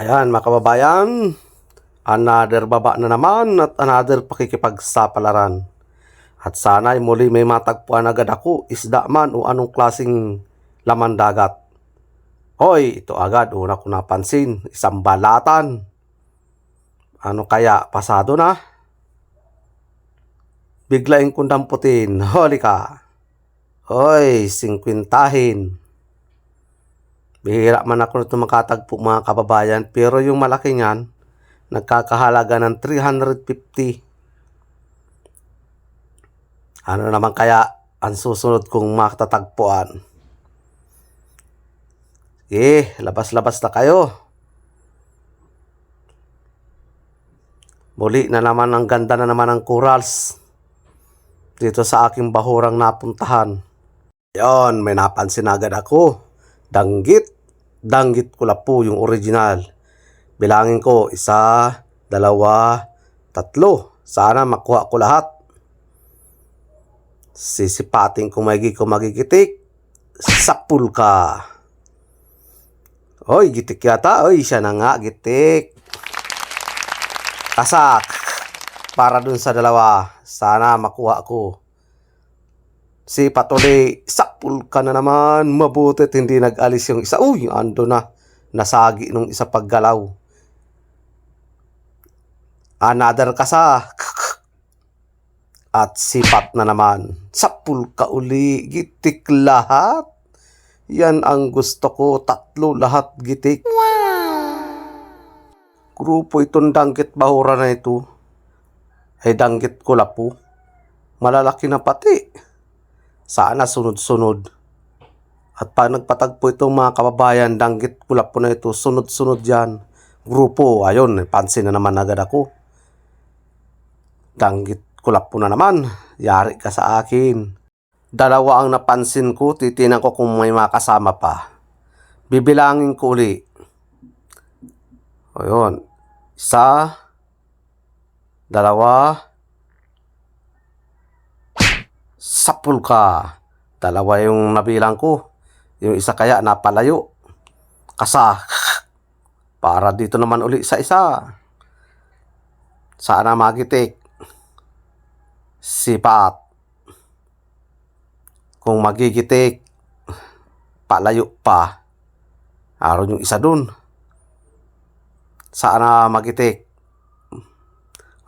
Ayan mga kababayan, another baba na naman at another pakikipagsapalaran. At sana'y muli may matagpuan agad ako, isda man o anong klaseng laman dagat. Hoy, ito agad, una ko napansin, isang balatan. Ano kaya, pasado na? Biglaing kong damputin, holi ka. Hoy, 50. Bihira man ako nito makatagpo mga kababayan, pero yung malaki niyan, nagkakahalaga ng 350. Ano naman kaya ang susunod kong matatagpuan? Labas-labas na kayo. Muli na naman, ang ganda na naman ng corals dito sa aking bahurang napuntahan. Yon, may napansin agad ako. Danggit kulapo yung original. Bilangin ko, 1, 2, 3. Sana makuha ko lahat. Sisipating kung magigitik. Sapul ka. Oy, gitik yata. Oy, siya na nga, gitik. Kasak. Para dun sa 2. Sana makuha ko. Sipat uli, sapul ka na naman. Mabutit hindi nag-alis yung isa. Uy, ando na. Nasagi nung isa paggalaw. Another kasak. At sipat na naman. Sapul ka uli. Gitik lahat. Yan ang gusto ko. 3 lahat gitik. Wow! Grupo itong danggit bahura na ito. Ay danggit kulapo. Malalaki na pati. Sana sunod-sunod. At pag nagpatagpo itong mga kababayan, danggit kulapo na ito, sunod-sunod yan. Grupo, ayun, pansin na naman agad ako. Danggit kulapo na naman, yari ka sa akin. 2 ang napansin ko, titinan ko kung may makasama pa. Bibilangin ko uli. Ayun, 1, 2, sapul ka. 2 yung nabilang ko. Yung isa kaya napalayo. Kasak. Para dito naman uli sa isa. Sana magitik. Sipat. Kung magigitik, palayo pa. Aron yung isa dun. Sana magitik.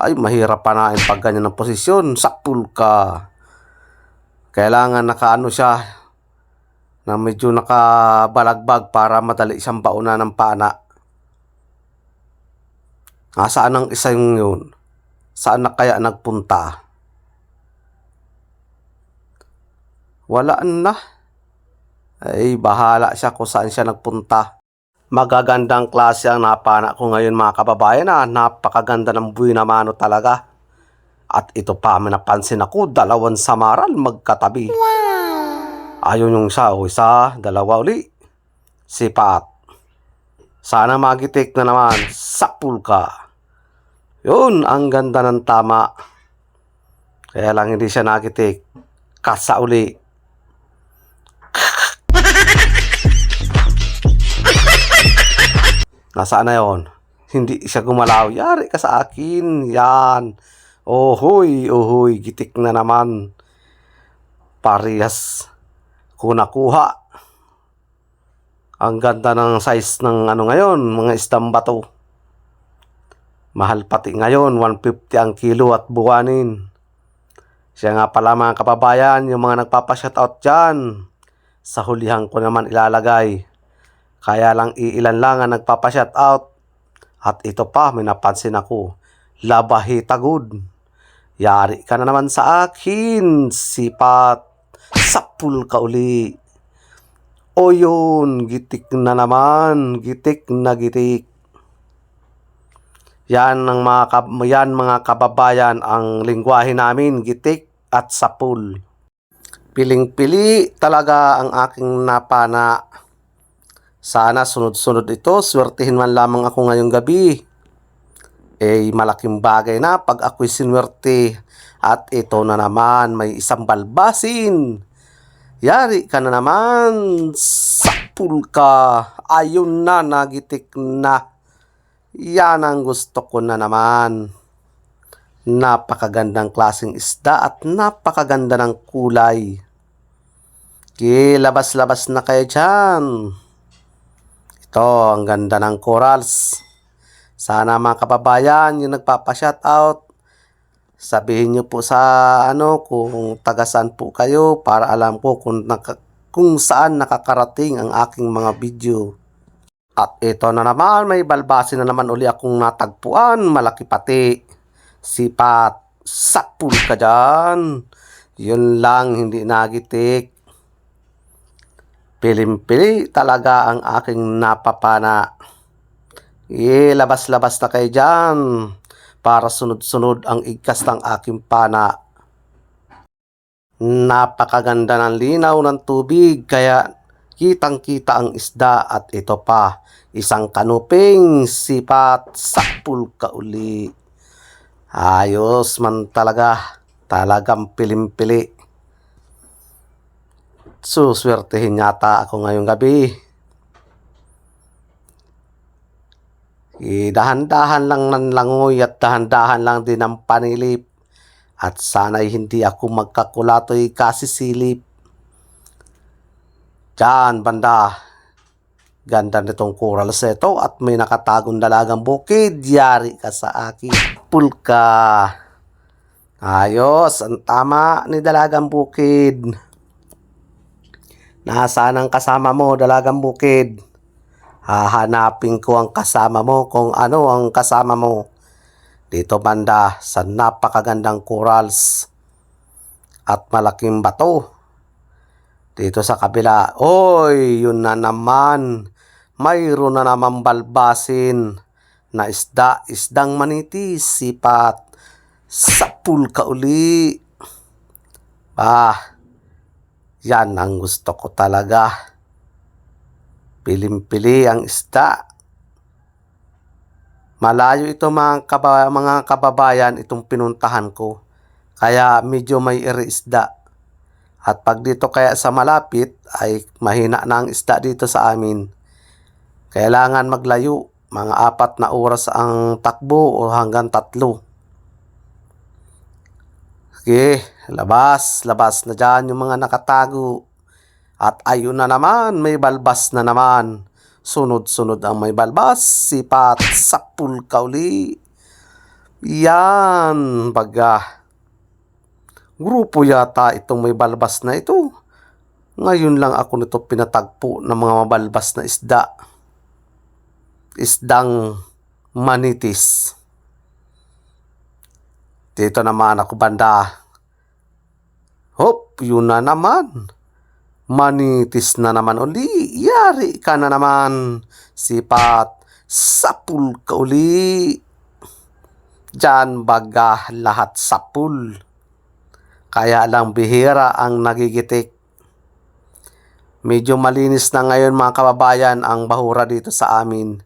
Ay, mahirap pa na yung pag ganyan ng posisyon. Sapul ka. Kailangan nakaano siya na medyo nakabalagbag para madali siyang bauna ng pana. Saan ang isa yung yun? Saan na kaya nagpunta? Wala na. Ay, bahala siya kung saan siya nagpunta. Magagandang klase ang napana ko ngayon mga kababayan. Napakaganda ng buhay na mano talaga. At ito pa, may napansin ako, 2 samaral magkatabi. Wow! Ayun yung isa, 1, 2 uli. Sipat. Sana magitik na naman. Sapul ka. Yun, ang ganda ng tama. Kaya lang hindi siya nagitik. Kasa uli. Nasaan na yun? Hindi siya gumalaw. Yari ka sa akin. Yan. Ohoy, gitik na naman. Parehas ko nakuha. Ang ganda ng size ng ano ngayon, mga isdang bato. Mahal pati ngayon, 150 ang kilo at buwanin. Siya nga pala mga kababayan, yung mga nagpapashoutout dyan. Sa hulihan ko naman ilalagay. Kaya lang iilan lang ang nagpapashoutout. At ito pa, may napansin ako. Labahita good. Yari ka na naman sa akin. Sipat. Sapul ka uli. O yun, gitik na naman. Gitik na gitik. Yan mga kababayan ang lingwahe namin. Gitik at sapul. Piling-pili talaga ang aking napana. Sana sunod-sunod ito. Swertihin man lamang ako ngayong gabi. Malaking bagay na pag ako'y sinwerte. At ito na naman, may isang balbasin. Yari ka na naman. Sapul ka. Ayun na, nagitik na. Yan ang gusto ko na naman. Napakagandang klaseng isda at napakaganda ng kulay. Labas-labas na kayo dyan. Ito, ang ganda ng corals. Sana mga kababayan, yung nagpapa-shoutout, sabihin nyo po sa kung taga-saan po kayo para alam ko kung saan nakakarating ang aking mga video. At ito na naman, may balbasi na naman uli akong natagpuan, malaki pati. Sipat, sapul ka dyan. Yun lang, hindi nagitik. Pilim-pili talaga ang aking napapana. Labas-labas na kayo dyan para sunod-sunod ang igkas ng aking pana. Napakaganda ng linaw ng tubig kaya kitang-kita ang isda at ito pa, isang kanuping sipat, sakpul ka uli. Ayos man talaga, talagang pilim-pili. Suswertehin yata ako ngayong gabi. Dahan-dahan lang ng langoy at dahan-dahan lang din ang panilip. At sana'y hindi ako magkakulatoy kasi silip. Diyan, banda. Ganda nitong coral seto at may nakatagong dalagang bukid. Yari ka sa akin. Pulka. Ayos, ang tama ni dalagang bukid. Nasaan ang kasama mo, dalagang bukid? Hahanapin ko ang kasama mo kung ano ang kasama mo. Dito banda sa napakagandang corals at malaking bato. Dito sa kabila, oy, yun na naman. Mayroon na naman balbasin na isdang manitis, sipat, sapul ka uli. Yan ang gusto ko talaga. Pilim-pili ang isda. Malayo ito mga kababayan itong pinuntahan ko. Kaya medyo may isda. At pag dito kaya sa malapit ay mahina na ang isda dito sa amin. Kailangan maglayo. Mga 4 na oras ang takbo o hanggang 3. Okay, labas na dyan yung mga nakatago. At ayun na naman, may balbas na naman. Sunod-sunod ang may balbas, sipat, sakpul ka uli. Yan, baga. Grupo yata itong may balbas na ito. Ngayon lang ako nito pinatagpo ng mga mabalbas na isda. Isdang manitis. Dito naman ako banda. Hop, yun na naman. Manitis na naman uli. Yari ka na naman. Sipat. Sapul ka uli. Diyan baga lahat sapul. Kaya lang bihira ang nagigitik. Medyo malinis na ngayon mga kababayan ang bahura dito sa amin.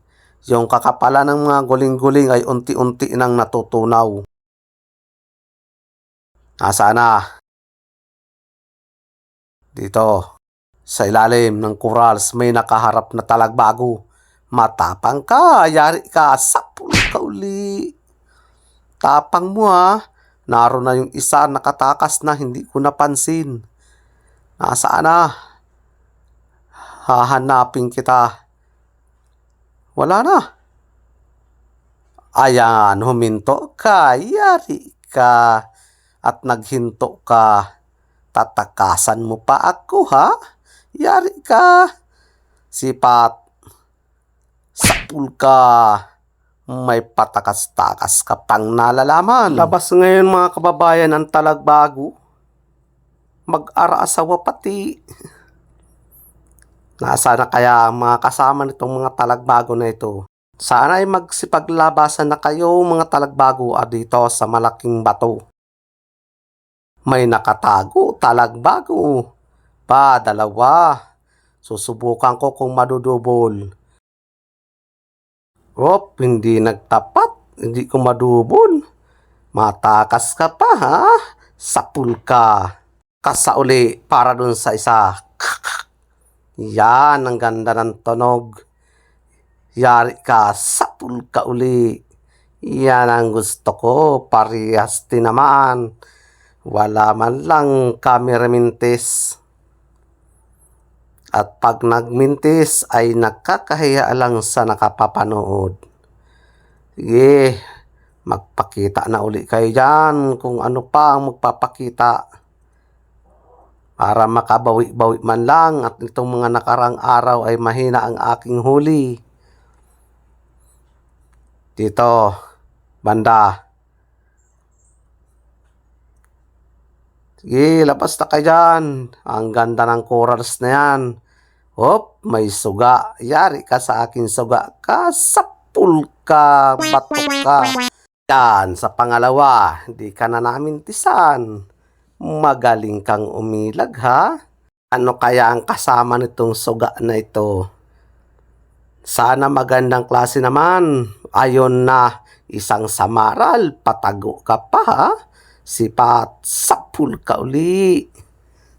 Yung kakapalan ng mga guling-guling ay unti-unti nang natutunaw. Nasaan na? Dito, sa ilalim ng corals may nakaharap na talagbago. Matapang ka, yari ka, sapul ka uli. Tapang mo ha. Naroon na yung isa nakatakas na hindi ko napansin. Nasaan na? Hahanapin kita. Wala na. Ayan, huminto ka, yari ka. At naghinto ka. Tatakasan mo pa ako ha? Yari ka. Sipat. Sapul ka. May patakas-takas ka pang nalalaman. Labas ngayon mga kababayan ang talagbago. Mag-ara-asawa pati. Nasaan na kaya ang mga kasama nitong mga talagbago na ito? Sana ay magsipaglabasan na kayo mga talagbago dito sa malaking bato. May nakatago, talagbago. Dalawa. Susubukan ko kung madudubol. Hindi nagtapat. Hindi ko madubol. Matakas ka pa ha? Sapul ka. Kasa uli para dun sa isa. Yan, ang ganda ng tunog. Yari ka, sapul ka uli. Yan ang gusto ko, parehas din naman. Wala man lang kami remintis. At pag nagmintis ay nakakahiya lang sa nakapapanood. Sige, magpakita na uli kayo dyan kung ano pa ang magpapakita. Para makabawi-bawi man lang at itong mga nakarang araw ay mahina ang aking huli. Dito, banda. Sige, labas na kayo dyan. Ang ganda ng corals na yan. Hop, may suga. Yari ka sa akin suga. Kasapul ka, batok ka. Yan, sa pangalawa, hindi ka na namin tisan. Magaling kang umilag, ha? Ano kaya ang kasama nitong suga na ito? Sana magandang klase naman. Ayon na, isang samaral, patago ka pa, ha? Sipat, sapul ka uli.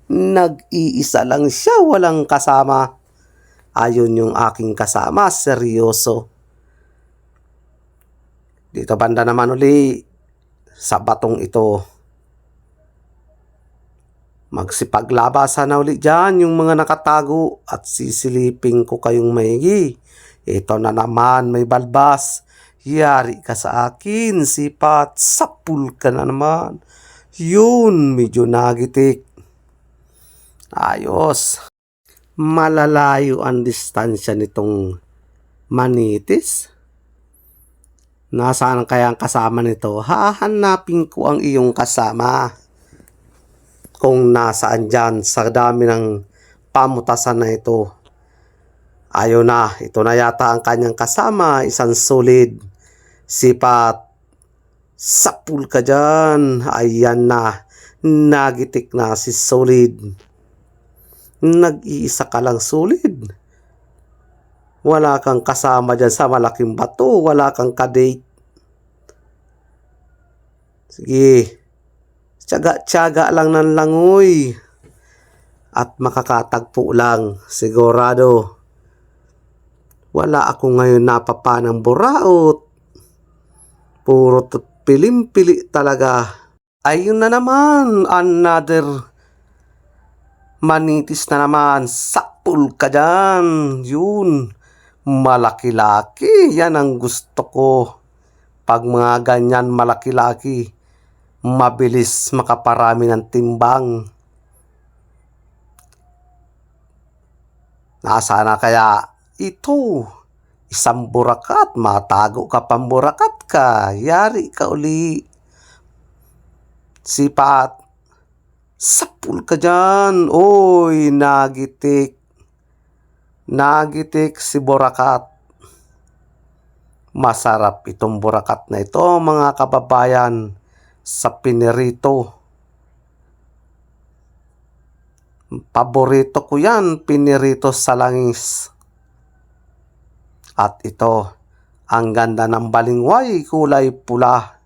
Nag-iisa lang siya, walang kasama. Ayon yung aking kasama, seryoso. Dito banda naman uli, sa batong ito. Magsipaglabasan na uli dyan yung mga nakatago at sisilipin ko kayong maigi. Ito na naman, may balbas. Yari ka sa akin, sipat, sapul ka na naman. Yun, medyo nagitik. Ayos. Malalayo ang distansya nitong manitis. Nasaan kaya ang kasama nito? Hahanapin ko ang iyong kasama. Kung nasaan dyan sa dami ng pamutasan na ito. Ayaw na, ito na yata ang kanyang kasama, isang solid. Sipat, sapul ka dyan. Ayan na, nagitik na si solid. Nag-iisa ka lang solid. Wala kang kasama dyan sa malaking bato, wala kang kadate. Sige, tiyaga-tiyaga lang ng langoy. At makakatagpo lang, sigurado. Wala ako ngayon napapanang buraot. Puro pilim-pili talaga. Ayun na naman, another manitis na naman. Sapul ka dyan. Yun, malaki-laki. Yan ang gusto ko. Pag mga ganyan malaki-laki, mabilis makaparami ng timbang. Nasaan na kaya ito? Isang burakat, matago ka pang burakat ka. Yari ka uli. Sipat, sapul ka dyan. Oy, nagitik. Nagitik si burakat. Masarap itong burakat na ito, mga kababayan, sa pinirito. Paborito ko yan, pinirito sa langis. At ito, ang ganda ng balingway, kulay pula.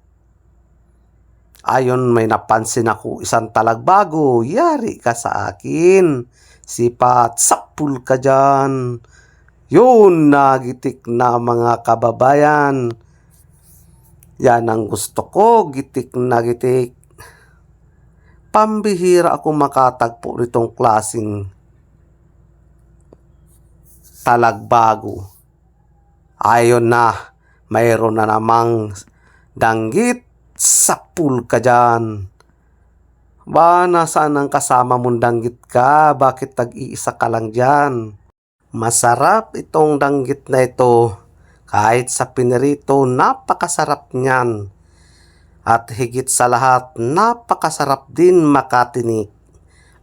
Ayon, may napansin ako isang talagbago. Yari ka sa akin. Sipat, sapul ka dyan. Yun, nagitik na mga kababayan. Yan ang gusto ko, gitik na gitik. Pambihira ako makatagpo nitong klaseng talagbago. Ayon na, mayroon na namang danggit, sapul ka dyan. Ba, nasaan ang kasama mong danggit ka? Bakit tag-iisa ka lang dyan? Masarap itong danggit na ito. Kahit sa pinirito, napakasarap niyan. At higit sa lahat, napakasarap din makatinik.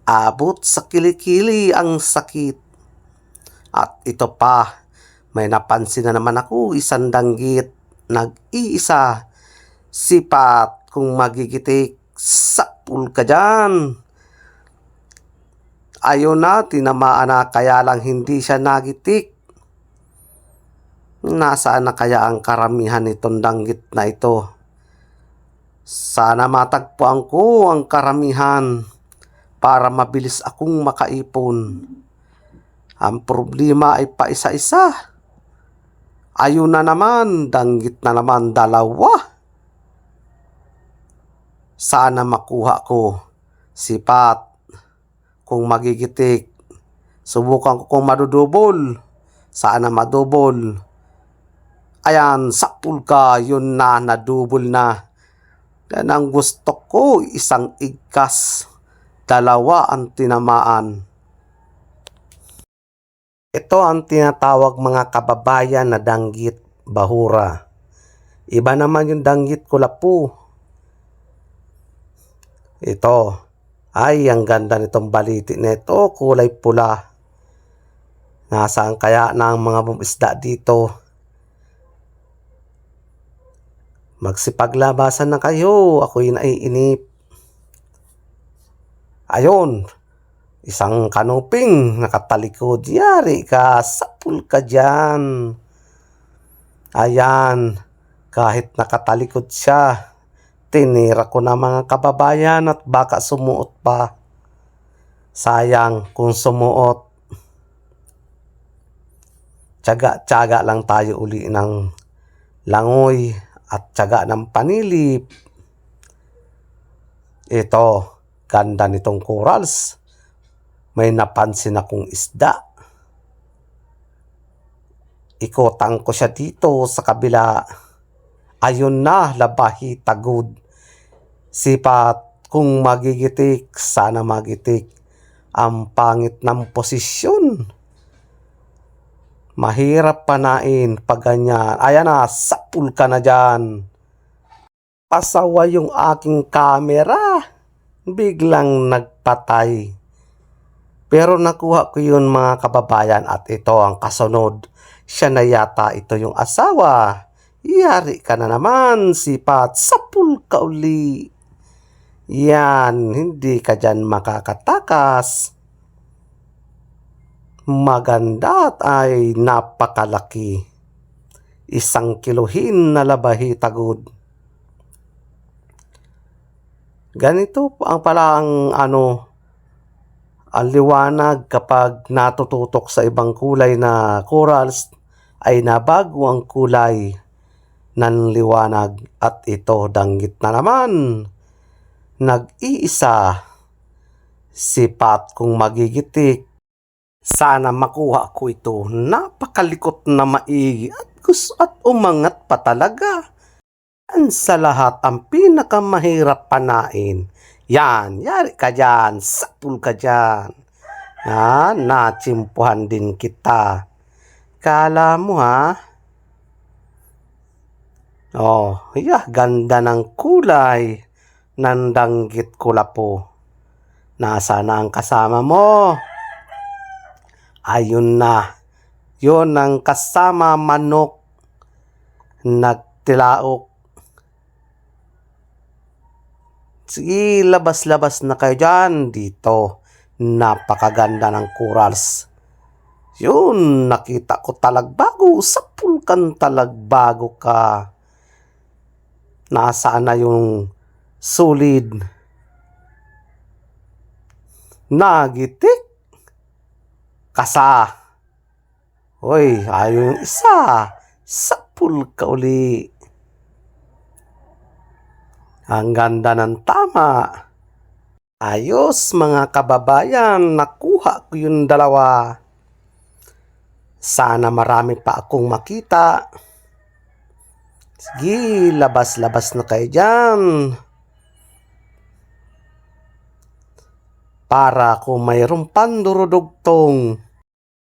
Abot sa kilikili ang sakit. At ito pa, may napansin na naman ako, isang danggit, nag-iisa. Sipat, kung magigitik, sapul ka dyan. Ayaw na, tinamaan na, kaya lang hindi siya nagitik. Nasaan na kaya ang karamihan nitong danggit na ito? Sana matagpuan ko ang karamihan para mabilis akong makaipon. Ang problema ay paisa-isa. Ayun na naman, danggit na naman dalawa. Sana makuha ko. Sipat. Kung magigitik. Subukan ko kung madudubol. Sana madubol. Ayan, sapul ka. Yun na, nadubol na. Yan ang gusto ko. Isang igkas. Dalawa ang tinamaan. Ito ang tinatawag mga kababayan na danggit bahura. Iba naman yung danggit kulapu. Ito. Ay, ang ganda nitong baliti nito. Kulay pula. Nasaan kaya na ang mga isda dito? Magsipaglabasan na kayo. Ako'y naiinip. Ayun. Isang kanuping nakatalikod. Yari ka. Sapul ka dyan. Ayan. Kahit nakatalikod siya. Tinira ko na mga kababayan at baka sumuot pa. Sayang kung sumuot. Tiyaga-tiyaga lang tayo uli ng langoy at tiyaga ng panilip. Ito. Ganda nitong corals. May napansin akong isda. Ikotan ko siya dito sa kabila. Ayun na, labahi tagod. Sipat kung magigitik, sana magitik. Ang pangit ng posisyon. Mahirap panain pag ganyan. Ayan na, sapul ka na dyan. Pasawa yung aking camera. Biglang nagpatay. Pero nakuha ko yun mga kababayan at ito ang kasunod. Siya na yata ito yung asawa. Yari ka na naman, sipat, sapul ka uli. Yan, hindi ka dyan makakatakas. Maganda at ay napakalaki. 1 kilohin na labahi tagod. Ganito ang pala ang ang liwanag kapag natututok sa ibang kulay na corals ay nabago ang kulay ng liwanag. At ito, danggit na naman. Nag-iisa. Sipat kung magigitik. Sana makuha ko ito. Napakalikot na maigi at umangat pa talaga. Sa lahat ang pinakamahirap panain. Yan, yari ka dyan, sapul ka dyan. Yan, natsimpuhan din kita. Kala mo ha? Oh, ganda ng kulay ng danggit kulapu. Nasaan na ang kasama mo? Ayun na. Yun ang kasama manok. Nagtilaok. Sige, labas-labas na kayo dyan. Dito, napakaganda ng corals. Yun, nakita ko talagbago. Sapul kang talagbago ka. Nasaan na yung solid? Nagitik. Kasa. Hoy, ayaw yung isa. Sapul ka uli. Ang ganda ng tama. Ayos mga kababayan, nakuha ko yung dalawa. Sana marami pa akong makita. Sige, labas-labas na kayo dyan. Para kung mayroong pandurudugtong.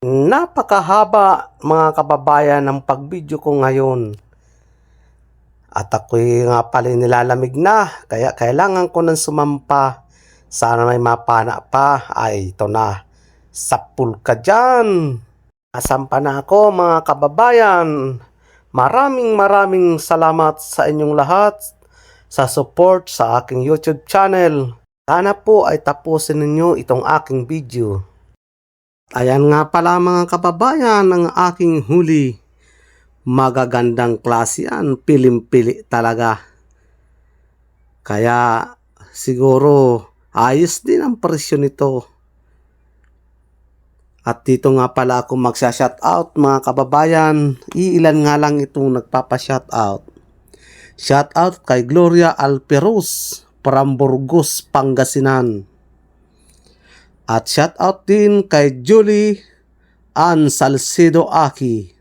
Napakahaba mga kababayan ng pagbidyo ko ngayon. At ako'y nga pala nilalamig na, kaya kailangan ko nang sumampa. Sana may mapana pa. Ay, ito na. Sapul ka dyan. Nasampa na ako mga kababayan. Maraming salamat sa inyong lahat sa support sa aking YouTube channel. Sana po ay tapusin ninyo itong aking video. Ayan nga pala mga kababayan ang aking huli. Magagandang klase yan, pilim-pili talaga. Kaya siguro ayos din ang presyo nito. At dito nga pala ako magsha-shoutout mga kababayan. Iilan nga lang itong nagpapa-shoutout. Shoutout kay Gloria Alperos from Burgos, Pangasinan. At shoutout din kay Julie Ann Salcedo Aki.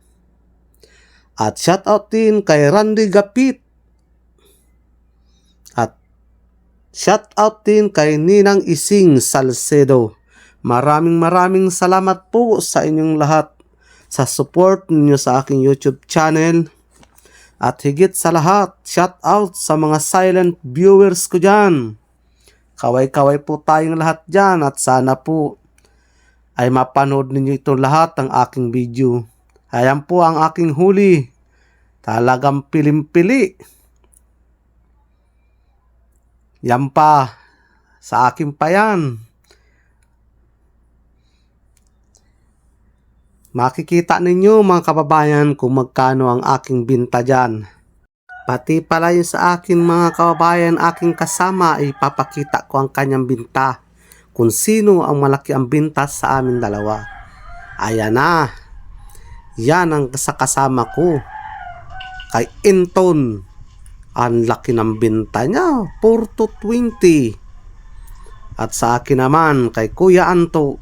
At shoutout din kay Randy Gapit. At shoutout din kay Ninang Ising Salcedo. Maraming salamat po sa inyong lahat sa support ninyo sa aking YouTube channel. At higit sa lahat, shoutout sa mga silent viewers ko dyan. Kaway-kaway po tayong lahat dyan at sana po ay mapanood ninyo ito lahat ng aking video. Ayan po ang aking huli. Talagang pilim-pili. Yan pa. Sa akin pa yan. Makikita ninyo mga kababayan kung magkano ang aking binta dyan. Pati pala yun sa akin mga kababayan, aking kasama, ipapakita ko ang kanyang binta. Kung sino ang malaki ang binta sa amin dalawa. Ayan na. Yan ang sa kasama ko. Kay Inton. Ang laki ng binta niya. 4 to 20. At sa akin naman kay Kuya Anto.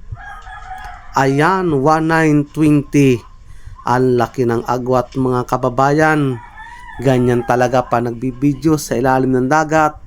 Ayan, 1920. Ang laki ng agwat mga kababayan. Ganyan talaga pa nagbibideo sa ilalim ng dagat.